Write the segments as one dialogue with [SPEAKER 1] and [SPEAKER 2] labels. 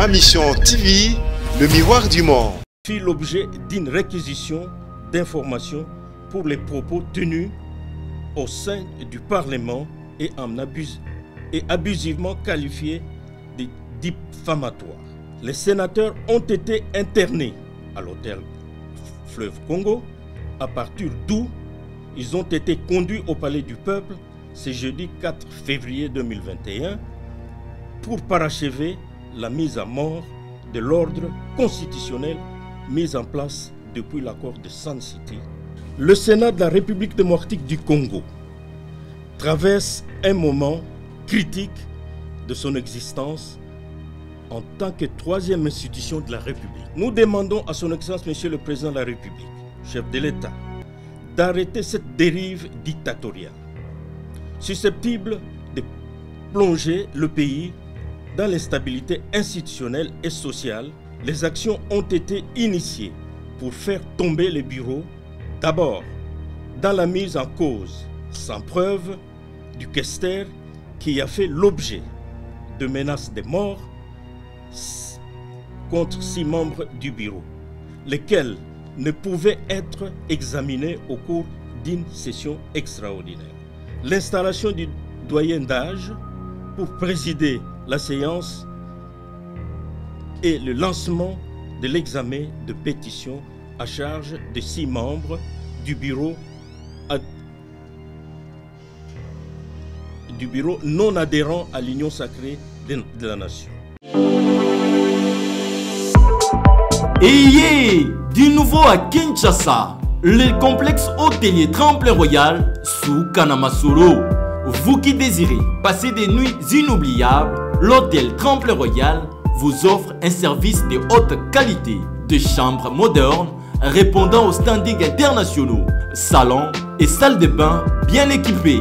[SPEAKER 1] Ma Mission TV, le miroir du monde.
[SPEAKER 2] Fit l'objet d'une réquisition d'informations pour les propos tenus au sein du Parlement et abusivement qualifiés de diffamatoires. Les sénateurs ont été internés à l'hôtel Fleuve Congo, à partir d'où ils ont été conduits au Palais du Peuple ce jeudi 4 février 2021 pour parachever la mise à mort de l'ordre constitutionnel mis en place depuis l'accord de Sun City. Le Sénat de la République démocratique du Congo traverse un moment critique de son existence en tant que troisième institution de la République. Nous demandons à son Excellence, Monsieur le Président de la République, chef de l'État, d'arrêter cette dérive dictatoriale, susceptible de plonger le pays dans l'instabilité institutionnelle et sociale. Les actions ont été initiées pour faire tomber les bureaux, d'abord dans la mise en cause sans preuve du questeur qui a fait l'objet de menaces de mort contre 6 membres du bureau, lesquels ne pouvaient être examinés au cours d'une session extraordinaire. L'installation du doyen d'âge pour présider la séance et le lancement de l'examen de pétition à charge de 6 membres du bureau non adhérent à l'Union sacrée de la nation.
[SPEAKER 3] Ayez du nouveau à Kinshasa, le complexe hôtelier Tremplin Royal sous Kanamasolo. Vous qui désirez passer des nuits inoubliables, l'hôtel Tremplin Royal vous offre un service de haute qualité, de chambres modernes répondant aux standards internationaux, salons et salles de bain bien équipées.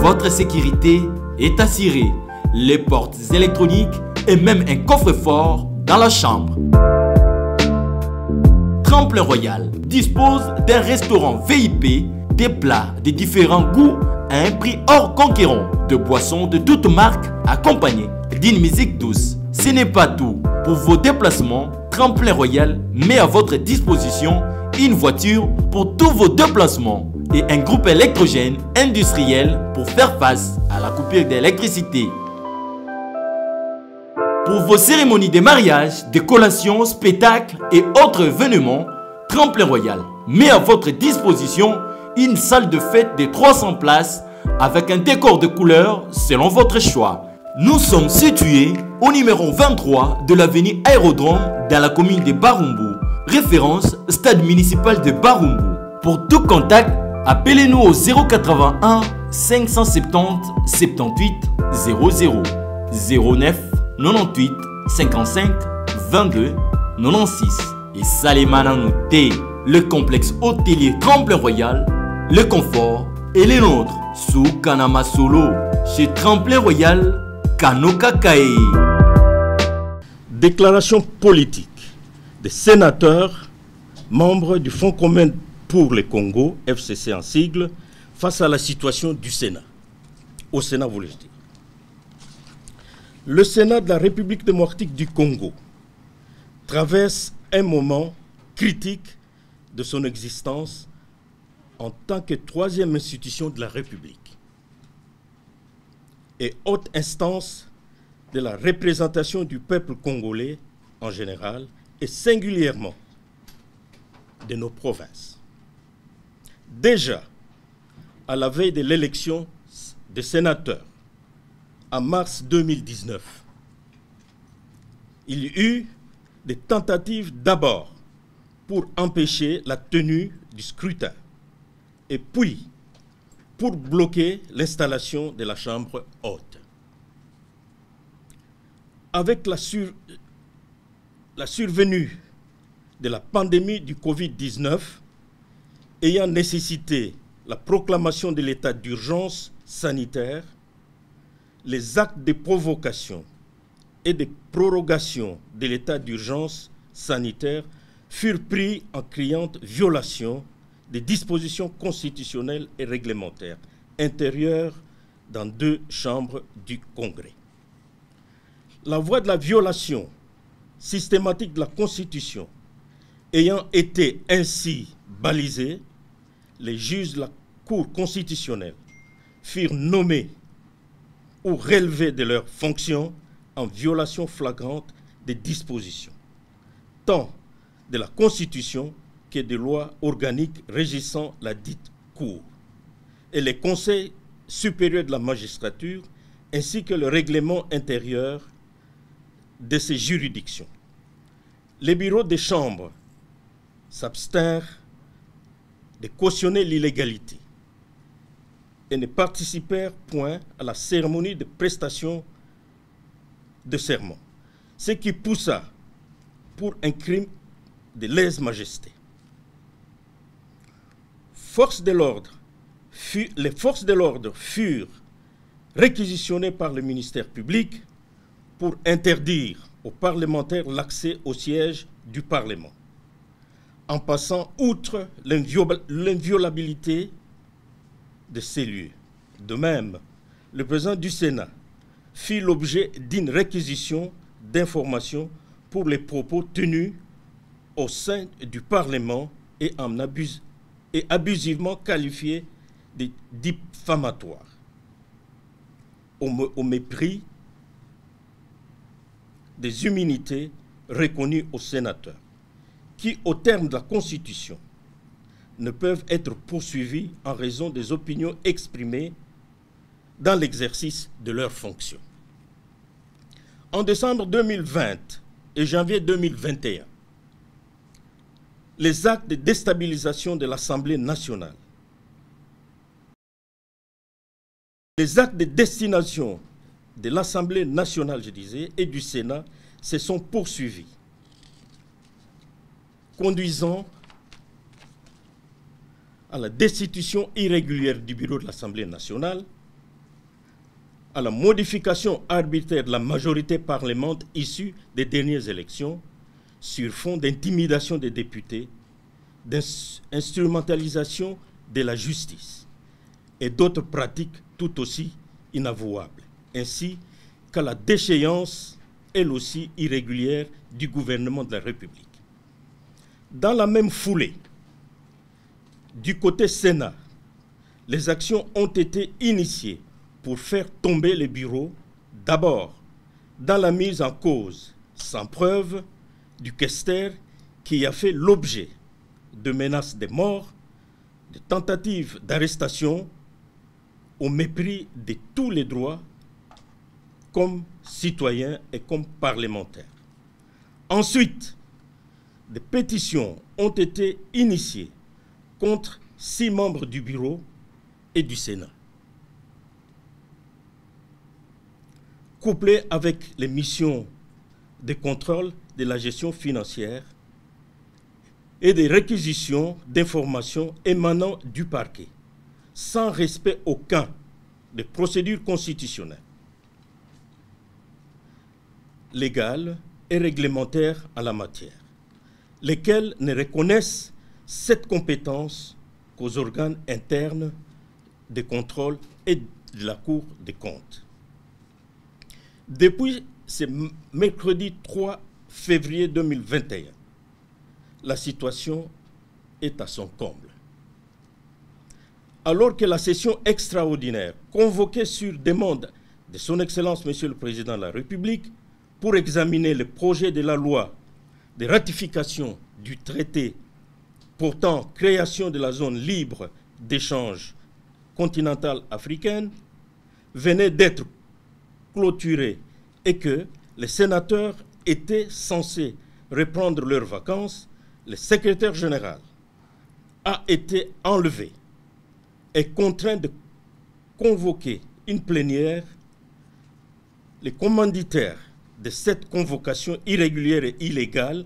[SPEAKER 3] Votre sécurité est assurée, les portes électroniques et même un coffre-fort dans la chambre. Tremplin Royal dispose d'un restaurant VIP, des plats de différents goûts à un prix hors conquérant, de boissons de toutes marques accompagnées d'une musique douce. Ce n'est pas tout. Pour vos déplacements, Tremplin Royal met à votre disposition une voiture pour tous vos déplacements et un groupe électrogène industriel pour faire face à la coupure d'électricité. Pour vos cérémonies de mariage, de collations, spectacles et autres événements, Tremplin Royal met à votre disposition une salle de fête de 300 places avec un décor de couleurs selon votre choix. Nous sommes situés au numéro 23 de l'avenue Aérodrome dans la commune de Barumbu, référence stade municipal de Barumbu. Pour tout contact, appelez-nous au 081 570 78 00 09 98 55 22 96 et Salimana Nouté, le complexe hôtelier Tremplin Royal, le confort et les nôtres sous Kanamasolo chez Tremplin Royal Kanoka Kae.
[SPEAKER 2] Déclaration politique des sénateurs membres du Fonds commun pour le Congo, FCC en sigle, face à la situation du Sénat. Au Sénat, vous le dites. Le Sénat de la République démocratique du Congo traverse un moment critique de son existence en tant que troisième institution de la République et haute instance de la représentation du peuple congolais en général et singulièrement de nos provinces. Déjà, à la veille de l'élection des sénateurs, en mars 2019, il y eut des tentatives d'abord pour empêcher la tenue du scrutin et puis pour bloquer l'installation de la Chambre haute. Avec la survenue de la pandémie du Covid-19 ayant nécessité la proclamation de l'état d'urgence sanitaire, les actes de provocation et de prorogation de l'état d'urgence sanitaire furent pris en criante violation des dispositions constitutionnelles et réglementaires intérieures dans 2 chambres du Congrès. la voie de la violation systématique de la Constitution ayant été ainsi balisée, les juges de la Cour constitutionnelle furent nommés ou relevés de leurs fonctions en violation flagrante des dispositions, tant de la Constitution que des lois organiques régissant la dite Cour, et les conseils supérieurs de la magistrature, ainsi que le règlement intérieur de ces juridictions. Les bureaux des chambres s'abstinrent de cautionner l'illégalité et ne participèrent point à la cérémonie de prestation de serment, ce qui poussa pour un crime de lèse-majesté. Les forces de l'ordre furent réquisitionnées par le ministère public pour interdire aux parlementaires l'accès au siège du Parlement, en passant outre l'inviolabilité de ces lieux. De même, le président du Sénat fit l'objet d'une réquisition d'informations pour les propos tenus au sein du Parlement et abusivement qualifiés de diffamatoires, au mépris des immunités reconnues aux sénateurs, qui, au terme de la Constitution, ne peuvent être poursuivis en raison des opinions exprimées dans l'exercice de leurs fonctions. En décembre 2020 et janvier 2021, les actes de déstabilisation de l'Assemblée nationale, les actes de destination de l'Assemblée nationale, je disais, et du Sénat se sont poursuivis, conduisant à la destitution irrégulière du bureau de l'Assemblée nationale, à la modification arbitraire de la majorité parlementaire issue des dernières élections sur fond d'intimidation des députés, d'instrumentalisation de la justice et d'autres pratiques tout aussi inavouables, ainsi qu'à la déchéance, elle aussi irrégulière, du gouvernement de la République. Dans la même foulée, du côté Sénat, les actions ont été initiées pour faire tomber les bureaux, d'abord dans la mise en cause, sans preuve, du questeur qui a fait l'objet de menaces de mort, de tentatives d'arrestation, au mépris de tous les droits comme citoyens et comme parlementaires. Ensuite, des pétitions ont été initiées contre 6 membres du bureau et du Sénat, couplées avec les missions de contrôle de la gestion financière et des réquisitions d'informations émanant du parquet, sans respect aucun des procédures constitutionnelles, légales et réglementaires en la matière, lesquelles ne reconnaissent cette compétence qu'aux organes internes de contrôle et de la Cour des comptes. Depuis ce mercredi 3 février 2021, la situation est à son comble. Alors que la session extraordinaire, convoquée sur demande de son Excellence Monsieur le Président de la République, pour examiner le projet de la loi de ratification du traité portant création de la zone libre d'échange continentale africaine, venait d'être clôturée et que les sénateurs étaient censés reprendre leurs vacances, le secrétaire général a été enlevé et contraint de convoquer une plénière. Les commanditaires de cette convocation irrégulière et illégale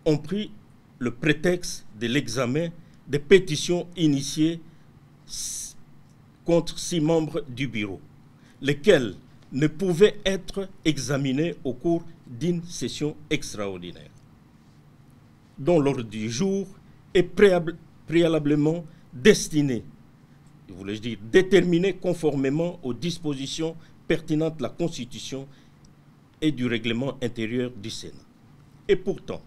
[SPEAKER 2] ont pris le prétexte de l'examen des pétitions initiées contre 6 membres du bureau, lesquelles ne pouvaient être examinées au cours d'une session extraordinaire, dont l'ordre du jour est préalablement destiné, voulais-je dire, déterminé conformément aux dispositions pertinentes de la Constitution et du règlement intérieur du Sénat. Et pourtant,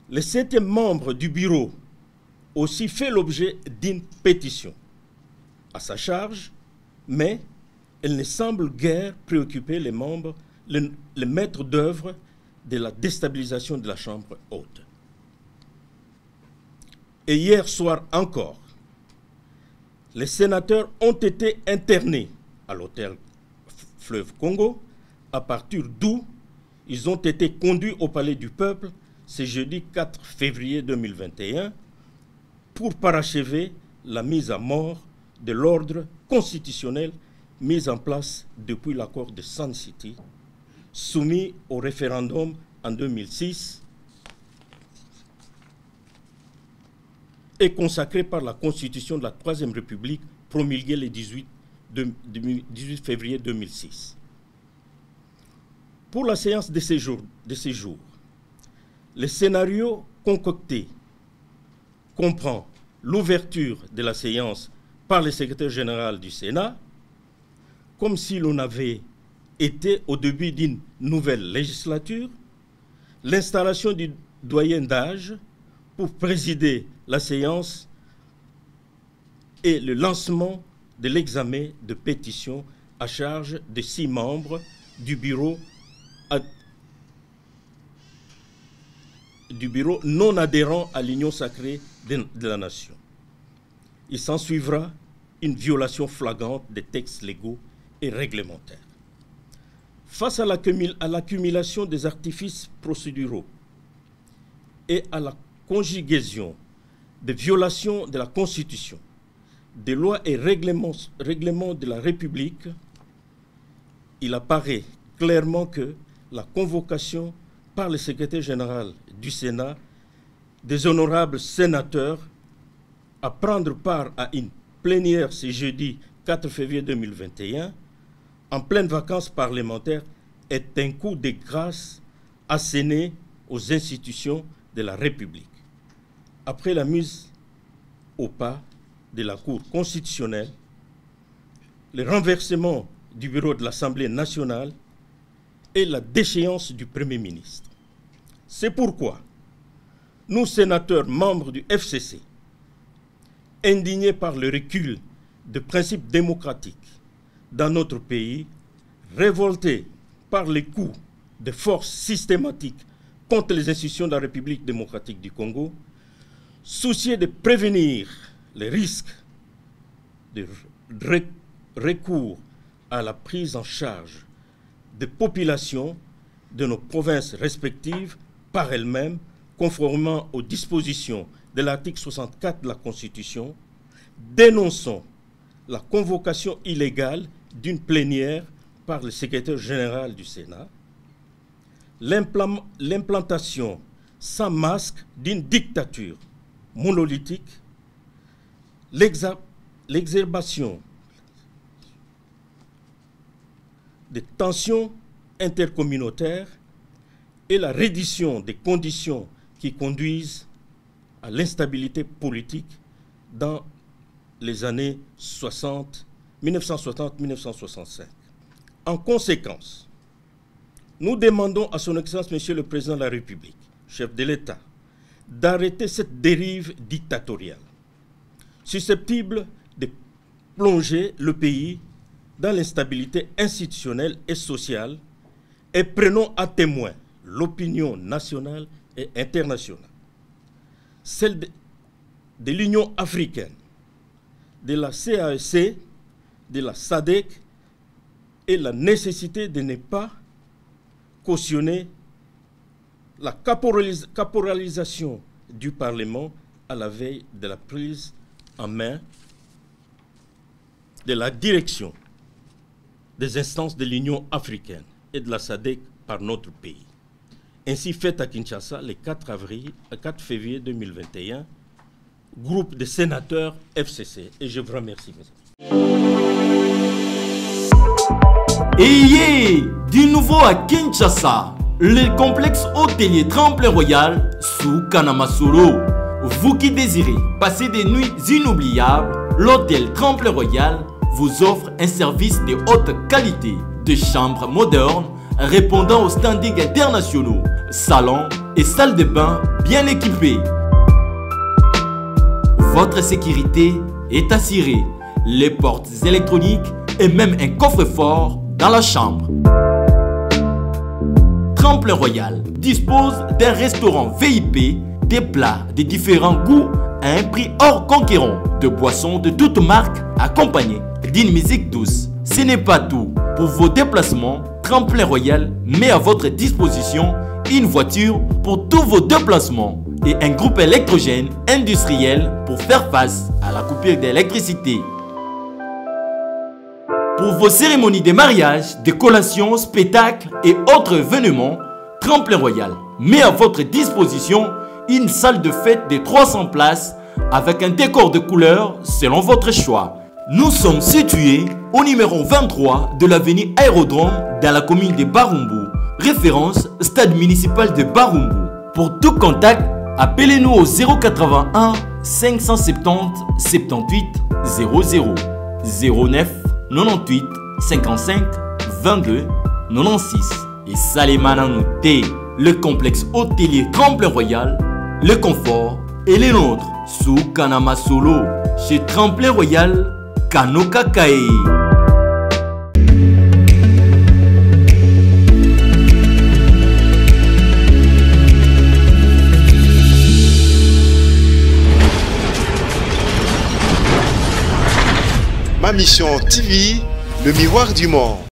[SPEAKER 2] le 7e membre du bureau aussi fait l'objet d'une pétition à sa charge, mais elle ne semble guère préoccuper les membres, les maîtres d'œuvre de la déstabilisation de la Chambre haute. Et hier soir encore, les sénateurs ont été internés à l'hôtel Fleuve Congo, à partir d'où ils ont été conduits au Palais du Peuple ce jeudi 4 février 2021 pour parachever la mise à mort de l'ordre constitutionnel mis en place depuis l'accord de Sun City, soumis au référendum en 2006 et consacré par la Constitution de la Troisième République promulguée le 18 février 2006. Pour la séance de ces jours, le scénario concocté comprend l'ouverture de la séance par le secrétaire général du Sénat, comme si l'on avait été au début d'une nouvelle législature, l'installation du doyen d'âge pour présider la séance et le lancement de l'examen de pétitions à charge de 6 membres du bureau non adhérent à l'Union sacrée de la nation. Il s'ensuivra une violation flagrante des textes légaux et réglementaires. Face à l'accumulation des artifices procéduraux et à la conjugaison des violations de la Constitution, des lois et règlements de la République, il apparaît clairement que la convocation par le secrétaire général du Sénat des honorables sénateurs à prendre part à une plénière ce jeudi 4 février 2021, en pleine vacances parlementaires, est un coup de grâce asséné aux institutions de la République. Après la mise au pas de la Cour constitutionnelle, le renversement du bureau de l'Assemblée nationale et la déchéance du Premier ministre. C'est pourquoi nous, sénateurs membres du FCC, indignés par le recul de principes démocratiques dans notre pays, révoltés par les coups de force systématiques contre les institutions de la République démocratique du Congo, soucieux de prévenir les risques de recours à la prise en charge des populations de nos provinces respectives par elles-mêmes, conformément aux dispositions de l'article 64 de la Constitution, dénonçons la convocation illégale d'une plénière par le secrétaire général du Sénat, l'implantation sans masque d'une dictature monolithique, l'exacerbation des tensions intercommunautaires et la reddition des conditions qui conduisent à l'instabilité politique dans les années 1960-1965. En conséquence, nous demandons à son Excellence, Monsieur le Président de la République, chef de l'État, d'arrêter cette dérive dictatoriale, susceptible de plonger le pays dans l'instabilité institutionnelle et sociale, et prenons à témoin l'opinion nationale et internationale, celle de l'Union africaine, de la CAEC, de la SADC, et la nécessité de ne pas cautionner la caporalisation du Parlement à la veille de la prise en main de la direction des instances de l'Union africaine et de la SADC par notre pays. Ainsi fait à Kinshasa le 4 février 2021, groupe de sénateurs FCC. Et je vous remercie, mes amis.
[SPEAKER 3] Et du nouveau à Kinshasa, le complexe hôtelier Tremplin Royal sous Kanamasoro. Vous qui désirez passer des nuits inoubliables, l'hôtel Tremplin Royal vous offre un service de haute qualité, de chambres modernes répondant aux standings internationaux, salon et salle de bain bien équipés. Votre sécurité est assurée, les portes électroniques et même un coffre-fort dans la chambre. Tremplin Royal dispose d'un restaurant VIP, des plats de différents goûts à un prix hors conquérant, de boissons de toutes marques accompagnées d'une musique douce. Ce n'est pas tout. Pour vos déplacements, Tremplin Royal met à votre disposition une voiture pour tous vos déplacements et un groupe électrogène industriel pour faire face à la coupure d'électricité. Pour vos cérémonies de mariage, de collations, spectacles et autres événements, Tremplin Royal met à votre disposition une salle de fête de 300 places avec un décor de couleurs selon votre choix. Nous sommes situés au numéro 23 de l'avenue Aérodrome dans la commune de Barumbu, référence stade municipal de Barumbu. Pour tout contact, appelez-nous au 081 570 78 00 09 98 55 22 96 et Salimana Nouté, le complexe hôtelier Tremplin Royal, le confort et les nôtres sous Kanama Solo chez Tremplin Royal Kanoka Kae.
[SPEAKER 1] Ma mission TV, le miroir du monde.